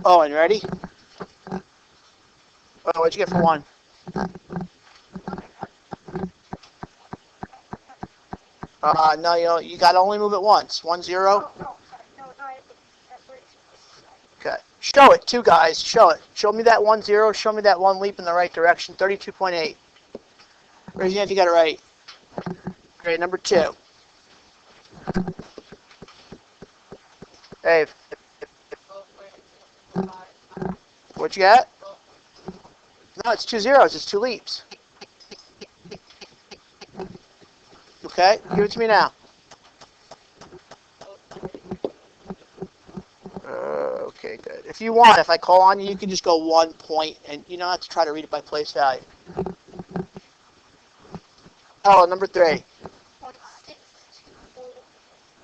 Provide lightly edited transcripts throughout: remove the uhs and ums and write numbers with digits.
Oh, and ready? Oh, what'd you get for 1? No, you got to only move it once. 1, 0. Okay. Show it, too, guys. Show it. Show me that 1, 0. Show me that 1 leap in the right direction. 32.8. Raise your hand if you got it right. Great. Number 2. Dave. What you got? No, it's 2 zeros. It's 2 leaps. Okay. Give it to me now. Okay, good. If you want, if I call on you, you can just go 1 point, and you don't have to try to read it by place value. Oh, number 3.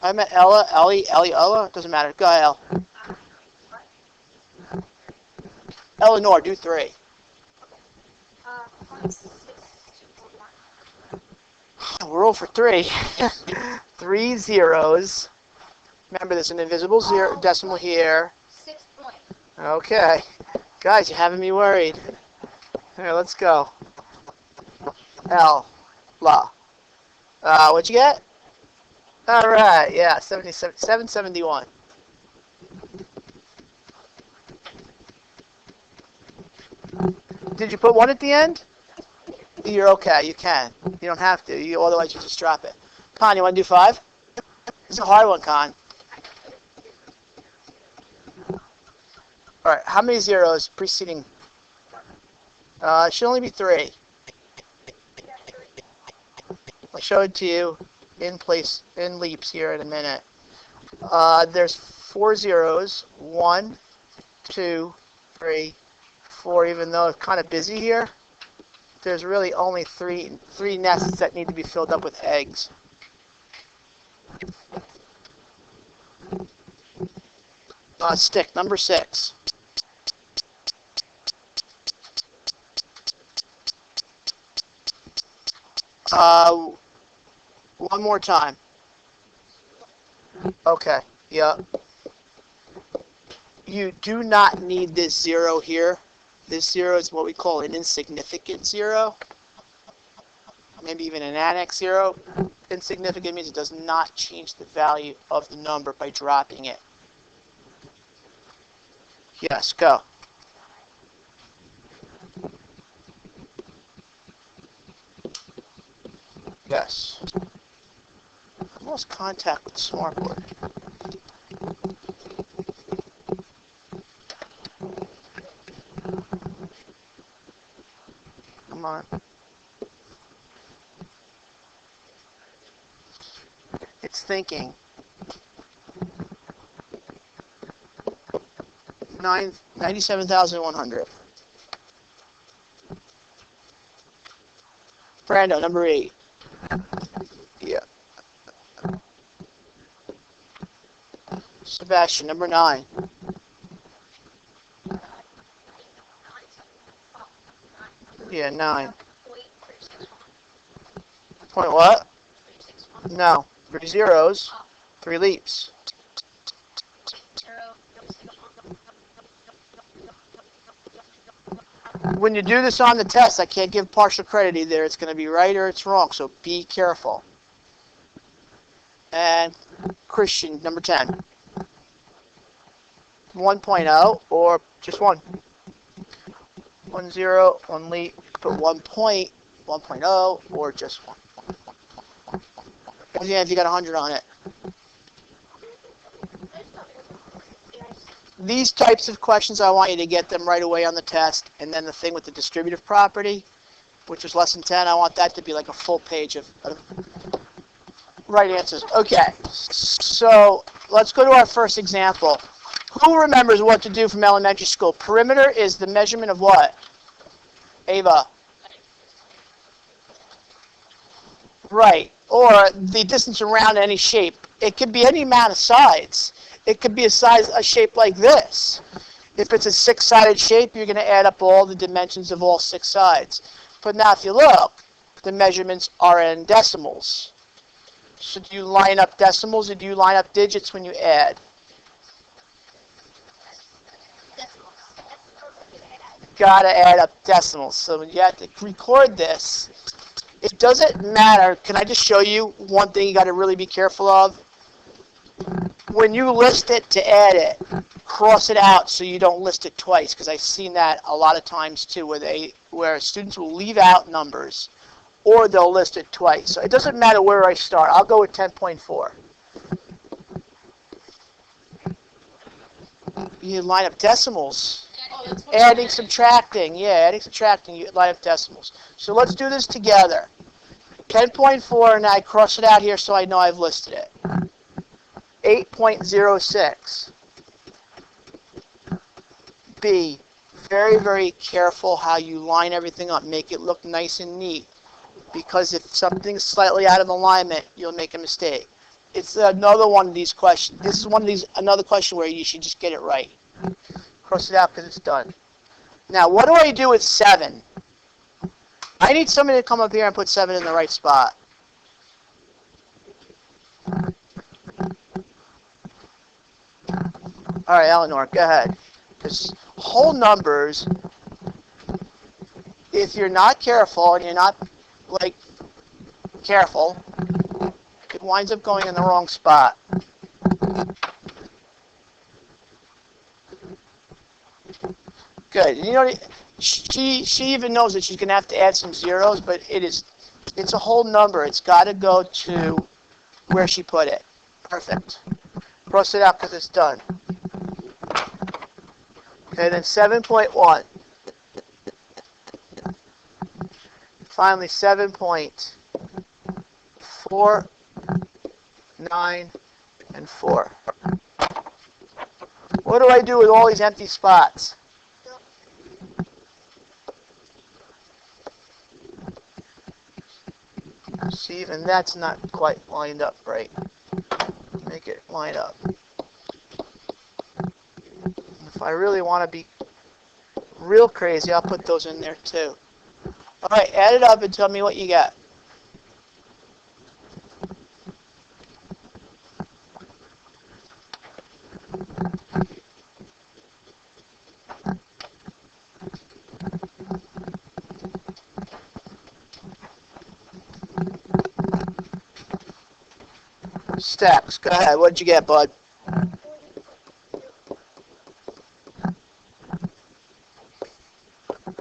I meant Ella, Ellie, Ella. Doesn't matter. Go ahead, El. Eleanor, do 3. We're all for 3. 3 zeros. Remember, there's an invisible zero decimal here. 6 points. Okay. Guys, you're having me worried. Here, let's go. L. La. What'd you get? All right. Yeah, 771. Did you put 1 at the end? You're okay. You can. You don't have to. Otherwise, you just drop it. Con, you want to do 5? This is a hard one, Con. All right. How many zeros preceding? It should only be 3. I'll show it to you in leaps here in a minute. There's 4 zeros. 1, 2, 3, 4. Even though it's kind of busy here, there's really only three nests that need to be filled up with eggs. Stick number 6. One more time. Okay. Yeah. You do not need this 0 here. This 0 is what we call an insignificant 0. Maybe even an annex 0. Insignificant means it does not change the value of the number by dropping it. Yes, go. Yes. I lost contact with the smartboard. Come on. It's thinking. 97,100. Brando, number 8. Yeah. Sebastian, number 9. Yeah, 9. Point what? No. 3 zeros. 3 leaps. When you do this on the test, I can't give partial credit either. It's going to be right or it's wrong, so be careful. And Christian, number 10. 1.0 or just 1. 1 0, 1 leap, put 1 point, 1.0, or just 1. Yeah, if you got 100 on it. These types of questions, I want you to get them right away on the test. And then the thing with the distributive property, which is lesson 10, I want that to be like a full page of right answers. Okay, so let's go to our first example. Who remembers what to do from elementary school? Perimeter is the measurement of what? Ava. Right, or the distance around any shape. It could be any amount of sides. It could be a shape like this. If it's a 6-sided shape, you're going to add up all the dimensions of all 6 sides. But now if you look, the measurements are in decimals. So do you line up decimals or do you line up digits when you add? gotta add up decimals. So you have to record this. It doesn't matter. Can I just show you one thing you got to really be careful of? When you list it to add it, cross it out so you don't list it twice, because I've seen that a lot of times too, where students will leave out numbers or they'll list it twice. So it doesn't matter where I start. I'll go with 10.4. You line up decimals. Adding, subtracting. Yeah, adding, subtracting. You line up decimals. So let's do this together. 10.4, and I cross it out here so I know I've listed it. 8.06. Be very, very careful how you line everything up. Make it look nice and neat. Because if something's slightly out of alignment, you'll make a mistake. It's another one of these questions. This is another question where you should just get it right. Cross it out because it's done. Now, what do I do with 7? I need somebody to come up here and put 7 in the right spot. All right, Eleanor, go ahead. Because whole numbers, if you're not careful and you're not, careful, it winds up going in the wrong spot. Good. You know, she even knows that she's going to have to add some zeros, but it's a whole number. It's got to go to where she put it. Perfect. Cross it out because it's done. Okay, then 7.1. Finally, 7.4, 9, and 4. What do I do with all these empty spots? See, even that's not quite lined up right. Make it line up. If I really want to be real crazy, I'll put those in there too. All right, add it up and tell me what you got. Stacks, go ahead. What'd you get, bud?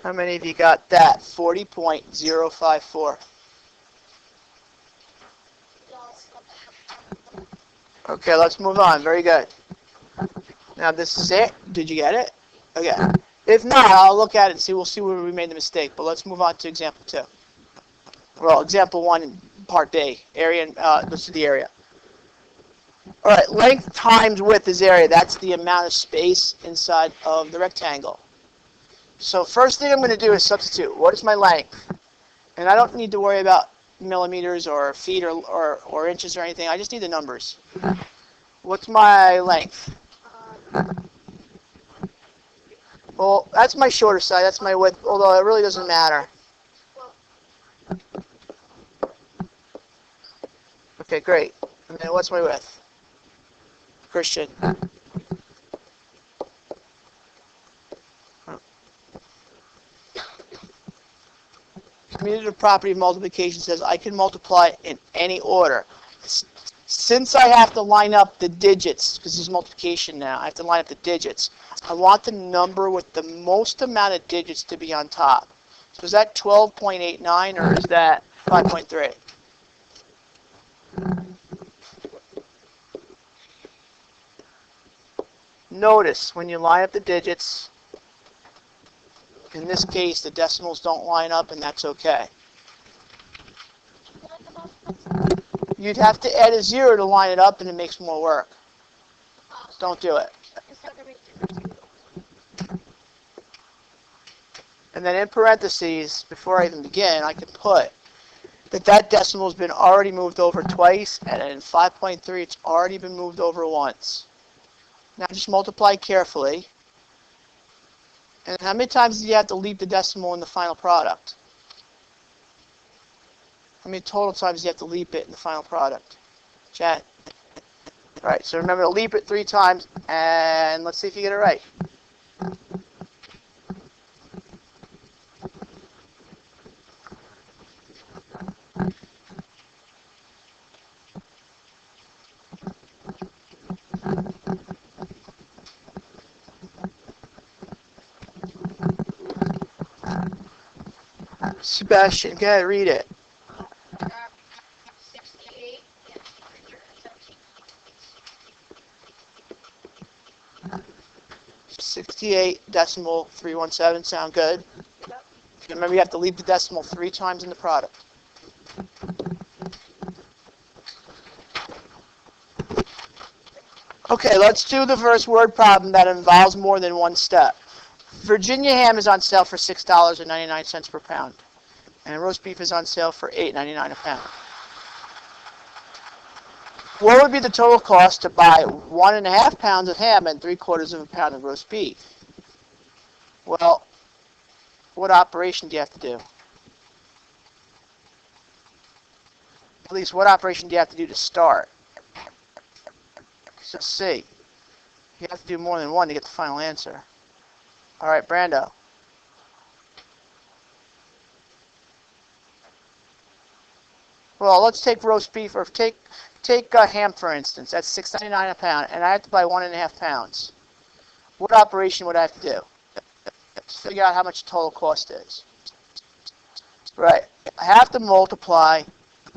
How many of you got that? 40.054. Okay, let's move on. Very good. Now this is it. Did you get it? Okay. If not, I'll look at it and see. We'll see where we made the mistake. But let's move on to example 2. Well, example 1 in part B. Area. Let's do the area. All right. Length times width is area. That's the amount of space inside of the rectangle. So first thing I'm going to do is substitute. What is my length? And I don't need to worry about millimeters or feet or inches or anything. I just need the numbers. What's my length? Well, that's my shorter side. That's my width, although it really doesn't matter. Okay, great. And then what's my width? Christian. Commutative property of multiplication says I can multiply in any order. Since I have to line up the digits, because there's multiplication now, I have to line up the digits. I want the number with the most amount of digits to be on top. So is that 12.89 or is that 5.3? Notice when you line up the digits, in this case, the decimals don't line up, and that's okay. You'd have to add a 0 to line it up, and it makes more work. Don't do it. And then in parentheses, before I even begin, I can put that decimal has been already moved over twice, and in 5.3, it's already been moved over once. Now just multiply carefully. And how many times do you have to leave the decimal in the final product? How many total times do you have to leap it in the final product? Chat. All right, so remember to leap it 3 times, and let's see if you get it right. Sebastian, go ahead, read it. 68. 68.317, sound good? Yep. Remember, you have to leave the decimal 3 times in the product. Okay, let's do the first word problem that involves more than one step. Virginia ham is on sale for $6.99 per pound, and roast beef is on sale for $8.99 a pound. What would be the total cost to buy 1.5 pounds of ham and 3/4 of a pound of roast beef? Well, what operation do you have to do? At least, what operation do you have to do to start? So C. You have to do more than one to get the final answer. All right, Brando. Well, let's take roast beef, or take ham, for instance. That's $6.99 a pound, and I have to buy 1.5 pounds. What operation would I have to do? Let's figure out how much the total cost is. Right. I have to multiply,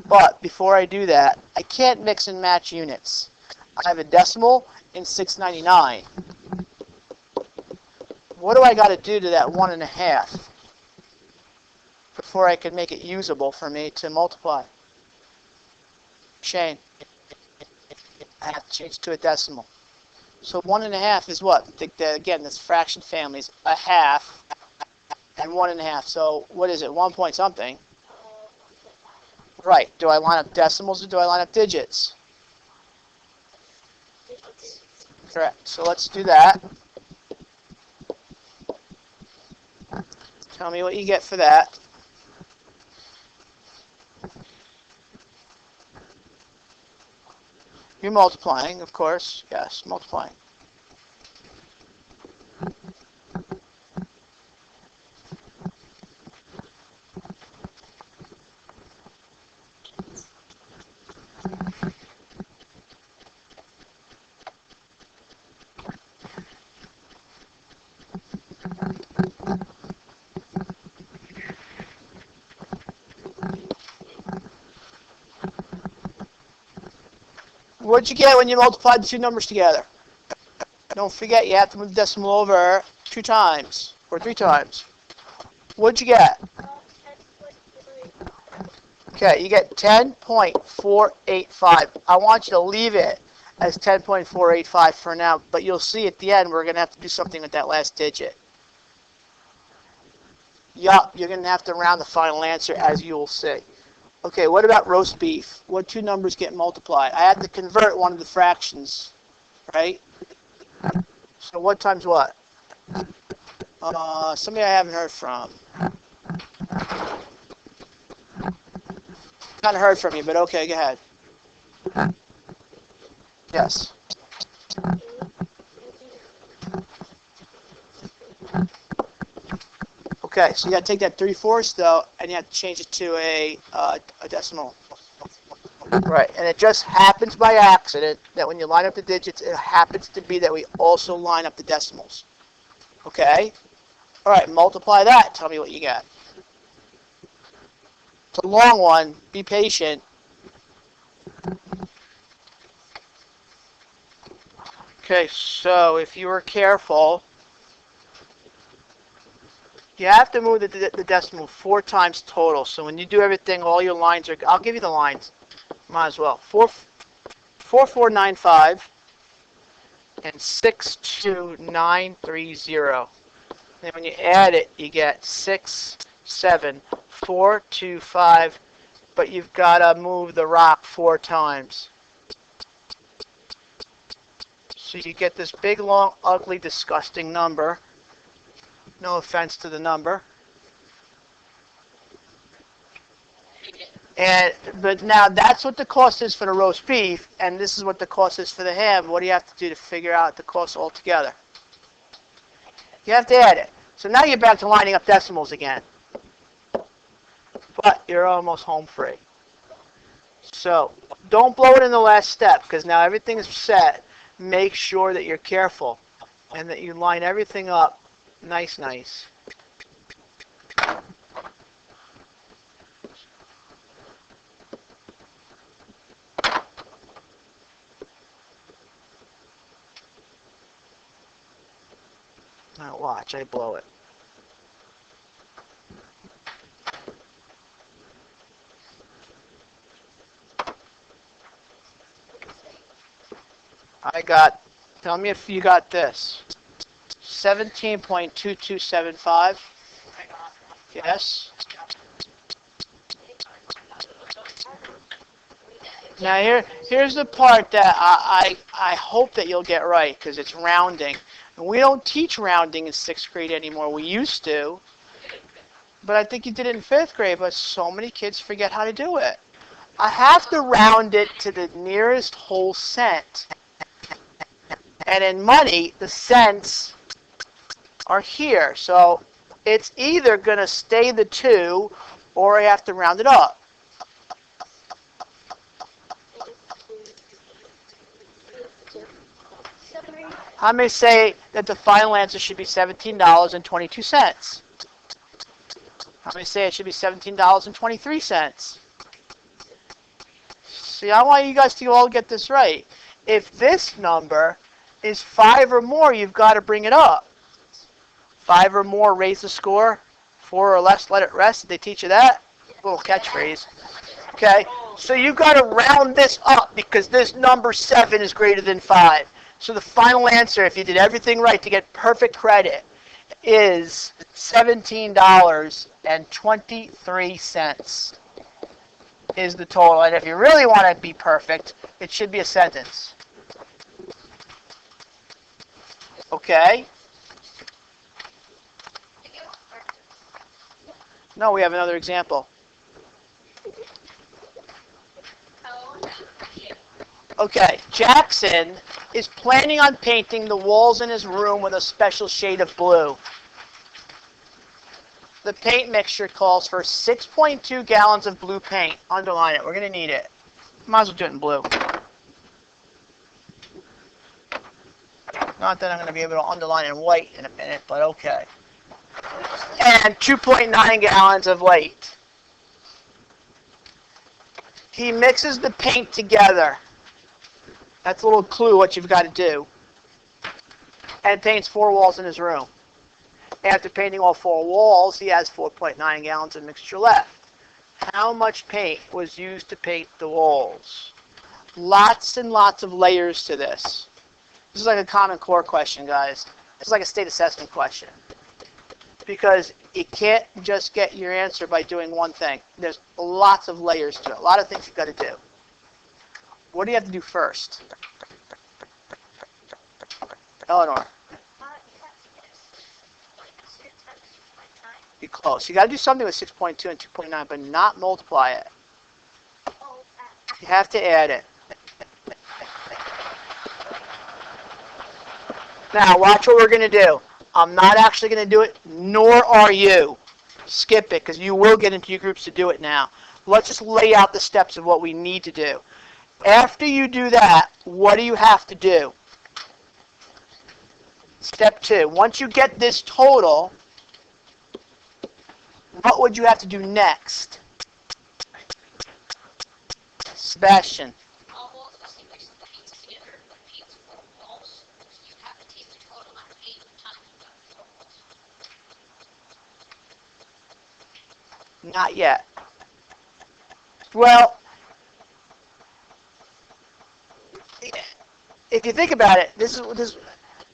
but before I do that, I can't mix and match units. I have a decimal in $6.99. What do I got to do to that 1.5 before I can make it usable for me to multiply? Shane, I have to change to a decimal. So 1.5 is what? Again, this fraction family is a half and 1.5. So what is it? 1 point something. Right. Do I line up decimals or do I line up digits? Digits. Correct. So let's do that. Tell me what you get for that. You're multiplying, of course. Yes, multiplying. What'd you get when you multiplied the two numbers together? Don't forget, you have to move the decimal over 2 times or 3 times. What'd you get? 10.3. Okay, you get 10.485. I want you to leave it as 10.485 for now, but you'll see at the end we're going to have to do something with that last digit. Yup, you're going to have to round the final answer, as you will see. Okay, what about roast beef? What 2 numbers get multiplied? I have to convert one of the fractions, right? So what times what? Somebody I haven't heard from. Not heard from you, but okay, go ahead. Yes. Okay, so you got to take that 3/4 though, and you have to change it to a decimal. Right, and it just happens by accident that when you line up the digits, it happens to be that we also line up the decimals. Okay? All right, multiply that. Tell me what you get. It's a long one. Be patient. Okay, so if you were careful, you have to move the decimal 4 times total. So when you do everything, all your lines are... I'll give you the lines. Might as well. 4495 and 62930. Then when you add it, you get 67425. But you've got to move the rock 4 times. So you get this big, long, ugly, disgusting number. No offense to the number. But now that's what the cost is for the roast beef, and this is what the cost is for the ham. What do you have to do to figure out the cost altogether? You have to add it. So now you're back to lining up decimals again. But you're almost home free. So don't blow it in the last step, because now everything is set. Make sure that you're careful and that you line everything up nice. Now watch, I blow it. Tell me if you got this. 17.2275. Yes. Now here's the part that I hope that you'll get right, because it's rounding. And we don't teach rounding in 6th grade anymore. We used to. But I think you did it in 5th grade, but so many kids forget how to do it. I have to round it to the nearest whole cent. And in money, the cents are here. So it's either going to stay the 2, or I have to round it up. How many say that the final answer should be $17.22? How many say it should be $17.23? See, I want you guys to all get this right. If this number is 5 or more, you've got to bring it up. 5 or more, raise the score. 4 or less, let it rest. Did they teach you that? Little catchphrase. Okay, so you've got to round this up because this number 7 is greater than 5. So the final answer, if you did everything right to get perfect credit, is $17.23 is the total. And if you really want to be perfect, it should be a sentence. Okay? No, we have another example. Okay, Jackson is planning on painting the walls in his room with a special shade of blue. The paint mixture calls for 6.2 gallons of blue paint. Underline it. We're going to need it. Might as well do it in blue. Not that I'm going to be able to underline in white in a minute, but okay. And 2.9 gallons of white. He mixes the paint together. That's a little clue what you've got to do. And paints 4 walls in his room. After painting all 4 walls, he has 4.9 gallons of mixture left. How much paint was used to paint the walls? Lots and lots of layers to this. This is like a Common Core question, guys. This is like a state assessment question. Because you can't just get your answer by doing one thing. There's lots of layers to it. A lot of things you've got to do. What do you have to do first? Eleanor. Be close. You got to do something with 6.2 and 2.9, but not multiply it. You have to add it. Now, watch what we're going to do. I'm not actually going to do it, nor are you. Skip it, because you will get into your groups to do it now. Let's just lay out the steps of what we need to do. After you do that, what do you have to do? Step 2. Once you get this total, what would you have to do next? Sebastian. Not yet. Well, if you think about it, this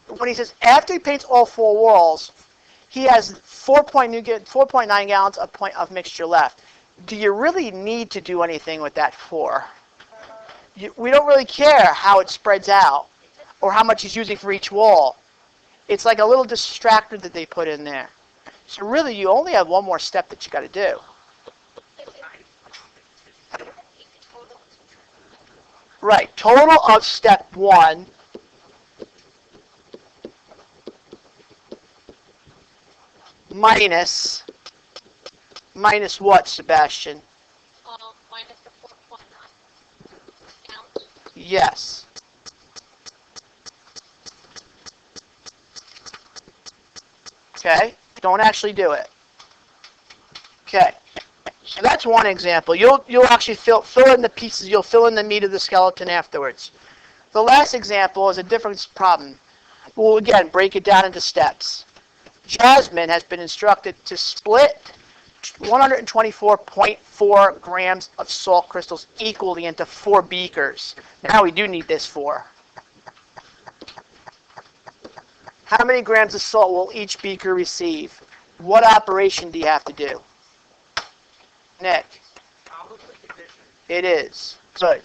when he says after he paints all 4 walls, he has 4.9 gallons of mixture left. Do you really need to do anything with that 4? We don't really care how it spreads out or how much he's using for each wall. It's like a little distractor that they put in there. So really, you only have one more step that you got to do. Right, total of step 1 minus what, Sebastian? Minus the 4.9 count. Yes. Okay, don't actually do it. Okay, so that's one example. You'll actually fill in the pieces. You'll fill in the meat of the skeleton afterwards. The last example is a different problem. We'll again break it down into steps. Jasmine has been instructed to split 124.4 grams of salt crystals equally into 4 beakers. Now we do need this for. How many grams of salt will each beaker receive? What operation do you have to do? Nick? It is. Good.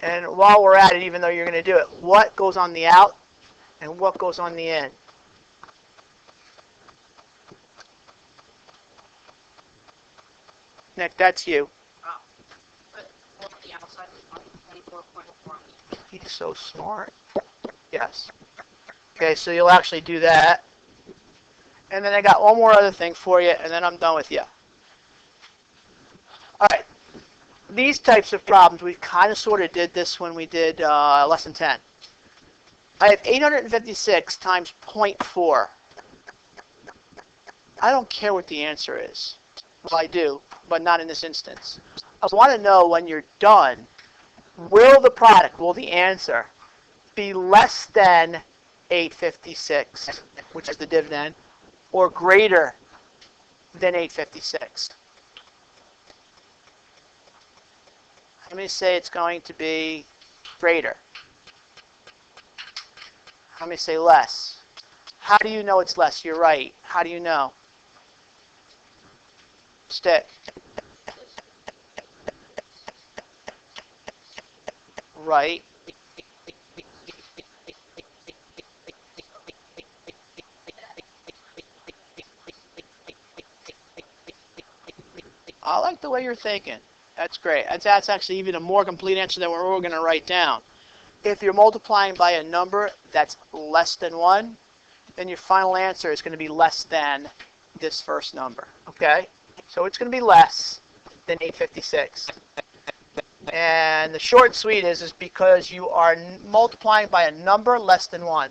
And while we're at it, even though you're going to do it, what goes on the out and what goes on the in? Nick, that's you. The outside is 24.4. He's so smart. Yes. Okay, so you'll actually do that. And then I got one more other thing for you, and then I'm done with you. All right. These types of problems, we kind of sort of did this when we did lesson 10. I have 856 times 0.4. I don't care what the answer is. Well, I do, but not in this instance. I want to know when you're done, will the answer be less than 856, which is the dividend, or greater than 856? Let me say it's going to be greater. Let me say less. How do you know it's less? You're right. How do you know? Stick. Right. I like the way you're thinking. That's great. That's actually even a more complete answer than what we're going to write down. If you're multiplying by a number that's less than 1, then your final answer is going to be less than this first number. Okay? So it's going to be less than 856. And the short and sweet is because you are multiplying by a number less than 1.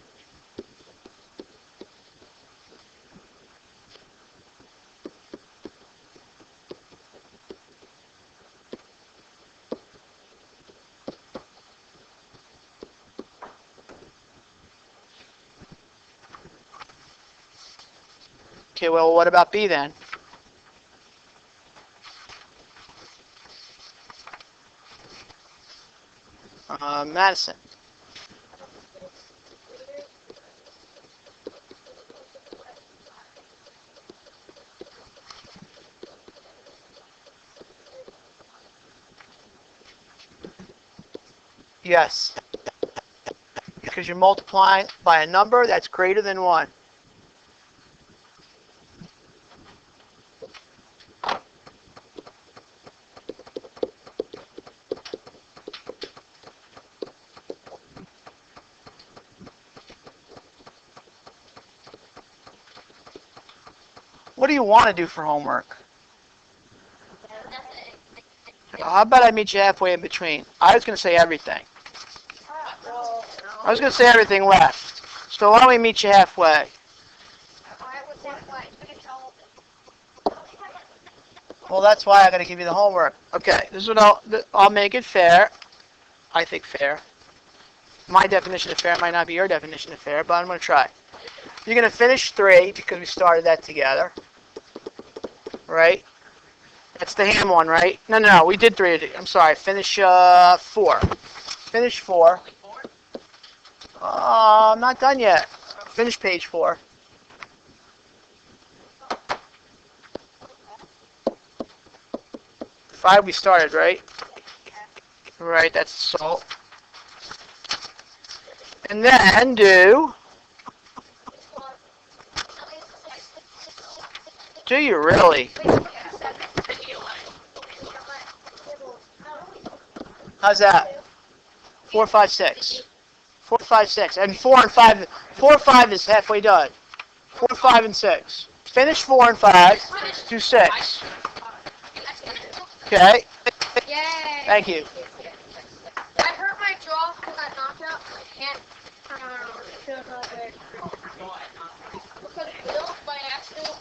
Okay, well, what about B then? Madison. Yes. Because you're multiplying by a number that's greater than 1. What do you want to do for homework? How about I meet you halfway in between? I was going to say everything. I was going to say everything left. So why don't we meet you halfway? Well, that's why I got to give you the homework. Okay, this is what I'll make it fair. I think fair. My definition of fair might not be your definition of fair, but I'm going to try. You're going to finish 3 because we started that together. Right? That's the ham one, right? No, we did 3. I'm sorry. Finish 4. Finish 4. I'm not done yet. Finish page 4. Five we started, right? Right, that's salt. And then do you really? How's that? 4, 5, 6. 4, 5, 6. And 4 and 5. 4, 5 is halfway done. 4, 5, and 6. Finish 4 and 5. Do 6. Okay. Yay! Thank you. I hurt my jaw because I knocked out. I can't. Because Bill, by accident,